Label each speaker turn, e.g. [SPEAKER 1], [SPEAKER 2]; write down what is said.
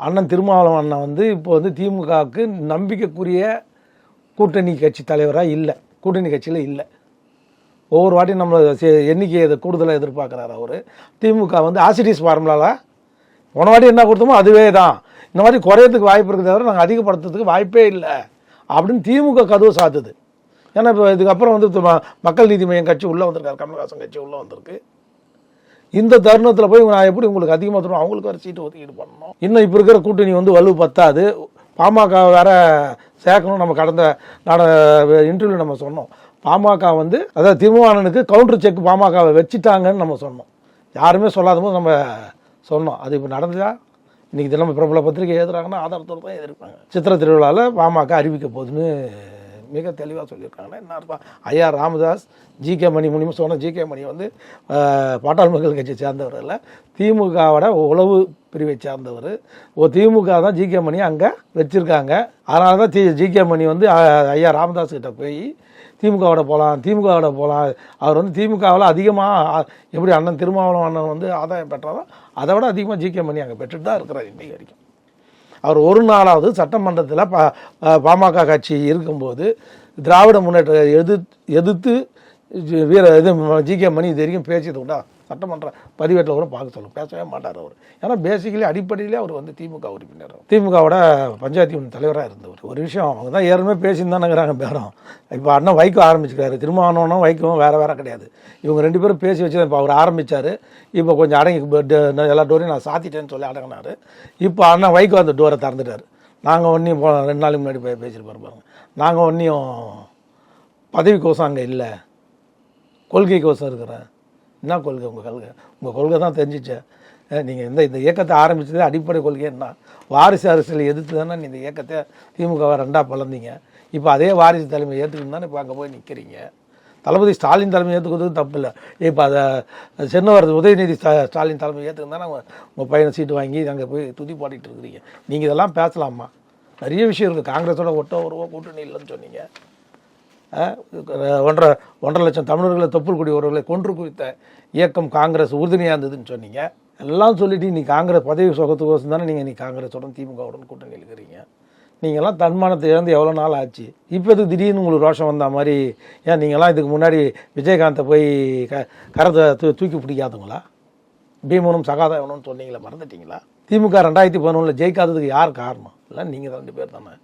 [SPEAKER 1] அண்ணன் திருமாவளவன் அண்ணன் வந்து இப்போ வந்து திமுகவுக்கு நம்பிக்கைக்குரிய கூட்டணி கட்சி தலைவராக இல்லை, கூட்டணி கட்சியில் இல்லை. ஒவ்வொரு வாட்டியும் நம்ம எண்ணிக்கையை இதை கூடுதலாக எதிர்பார்க்குறாரு அவர். திமுக வந்து ஆசிடிஸ் ஃபார்முலாவில் போன வாட்டி என்ன கொடுத்தோமோ அதுவே தான், இந்த மாதிரி குறையத்துக்கு வாய்ப்பு இருக்குது தவிர நாங்கள் அதிகப்படுத்துறதுக்கு வாய்ப்பே இல்லை அப்படின்னு திமுக கதவு சாத்துது. ஏன்னா இப்போ இதுக்கப்புறம் வந்து மக்கள் நீதி மையம் கட்சி உள்ளே வந்திருக்காரு, கமலஹாசன் கட்சி உள்ளே வந்திருக்கு. இந்த தருணத்தில் போய் நான் எப்படி உங்களுக்கு அதிகமாக தருவோம், அவங்களுக்கு வேறு சீட்டு ஒதுக்கீடு பண்ணணும். இன்னும் இப்போ இருக்கிற கூட்டணி வந்து வலு பத்தாது, பாமக வேற சேர்க்கணும். நம்ம கடந்த இன்டர்வியூ நம்ம சொன்னோம், பாமக வந்து அதாவது திருமாவளவனுக்கு கவுண்டர் செக் பாமகவை வச்சுட்டாங்கன்னு நம்ம சொன்னோம். யாருமே சொல்லாத போது நம்ம சொன்னோம். அது இப்போ நடந்ததா? இன்றைக்கி தினம் பிரபல பத்திரிகை எழுதுறாங்கன்னா ஆதாரத்தோடு தான் எதிர்ப்பாங்க. சித்திரை திருவிழாவில் பாமக அறிவிக்க போகுதுன்னு மிக தெளிவாக சொல்லியிருக்காங்கன்னா என்ன அர்த்தம்? ஐயா ராமதாஸ் ஜிகே மணி மூலியமாக சொன்ன ஜிகே மணி வந்து பாட்டாளி மக்கள் கட்சியை சேர்ந்தவர் இல்லை, திமுகவோட உளவு பிரிவை சேர்ந்தவர். திமுக தான் ஜிகே மணி அங்கே வச்சுருக்காங்க. அதனால தான் ஜிகே மணி வந்து ஐயா ராமதாஸ் கிட்ட போய் திமுகவோட போகலாம். அவர் வந்து திமுகவில் அதிகமாக எப்படி அண்ணன் திருமாவளவன் அண்ணன் வந்து ஆதாயம் பெற்றாரோ அதை விட அதிகமாக ஜிகே மணி அங்கே பெற்றுட்டு தான் இருக்கிறார் இன்றைக்கு வரைக்கும். அவர் ஒரு நாளாவது சட்டமன்றத்தில் பாமக கட்சி இருக்கும்போது திராவிட முன்னேற்ற எதிர்த்து ஜிகே மணி இது வரைக்கும் பேசியது உண்டா? சட்டமன்ற பதிவேட்டில் கூட பார்க்க சொல்லும், பேசவே மாட்டார் அவர். ஏன்னா பேசிக்கலி அடிப்படையிலே அவர் வந்து திமுக உறுப்பினர், திமுகவோட பஞ்சாயத்து யூனியன் தலைவராக இருந்தவர். ஒரு விஷயம் அவங்க தான் ஏற்கனவே பேசியிருந்தானுங்கிறாங்க பேரம். இப்போ அண்ணன் வைக்க ஆரம்பிச்சுக்கிறாரு, திருமாவளவனும் வைக்கவும் வேறு கிடையாது. இவங்க ரெண்டு பேரும் பேசி வச்சு இப்போ அவர் ஆரம்பித்தார். இப்போ கொஞ்சம் அடங்கி எல்லா டோரையும் நான் சாத்திட்டேன்னு சொல்லி அடங்கினார். இப்போ அண்ணன் வைக்க அந்த டோரை திறந்துட்டார். நாங்கள் ஒன்றையும் 2 நாளைக்கு முன்னாடி பேசியிருப்பார் பாருங்க, நாங்கள் ஒன்றையும் பதவிக்கோசம் அங்கே இல்லை, கொள்கைக்கோசம் இருக்கிறேன். என்ன கொள்கை? உங்கள் கொள்கை தான் தெரிஞ்சிச்சு. நீங்கள் இந்த இயக்கத்தை ஆரம்பித்தது அடிப்படை கொள்கை என்ன? வாரிசு அரசியலை எதிர்த்து தானே இந்த இயக்கத்தை திமுகவை 2ஆக பிளந்தீங்க. இப்போ அதே வாரிசு தலைமை ஏற்றுக்கணும் தானே இப்போ அங்கே போய் நிற்கிறீங்க. தளபதி ஸ்டாலின் தலைமை ஏற்றுக்கிறதுக்கு தப்பு இல்லை. இப்போ அதை சென்னவர் உதயநிதி ஸ்டாலின் தலைமை ஏற்றுக்கணும் தானே உங்கள் பையனை சீட்டு வாங்கி அங்கே போய் துதி பாடிட்டு இருக்கிறீங்க. நீங்கள் இதெல்லாம் பேசலாமா? நிறைய விஷயம் இருக்குது. காங்கிரஸோட ஒருவா கூட்டணி இல்லைன்னு சொன்னீங்க. 1.5 லட்சம் தமிழர்களை தொப்புள் குடி உறவுகளை கொன்று குவித்த இயக்கம் காங்கிரஸ் உறுதுணையாக இருந்ததுன்னு சொன்னீங்க. எல்லாம் சொல்லிட்டு நீ காங்கிரஸ் பதவி சுகத்துக்கோசம் தானே நீங்கள் காங்கிரஸோட திமுகவுடன் கூட்டணி இருக்கிறீங்க. நீங்கள்லாம் தன்மானத்தை இழந்து எவ்வளோ நாள் ஆச்சு? இப்போ இதுக்கு திடீர்னு உங்களுக்கு ரோஷம் வந்த மாதிரி? ஏன் நீங்கள்லாம் இதுக்கு முன்னாடி விஜயகாந்தை போய் கரத்தை தூக்கி பிடிக்காதுங்களா? பீமனும் சகாதேவனும் சொன்னீங்களா, மறந்துட்டீங்களா? திமுக 2011 ஜெயிக்காததுக்கு யார் காரணம்? இல்லை நீங்கள் 2 பேர் தானே.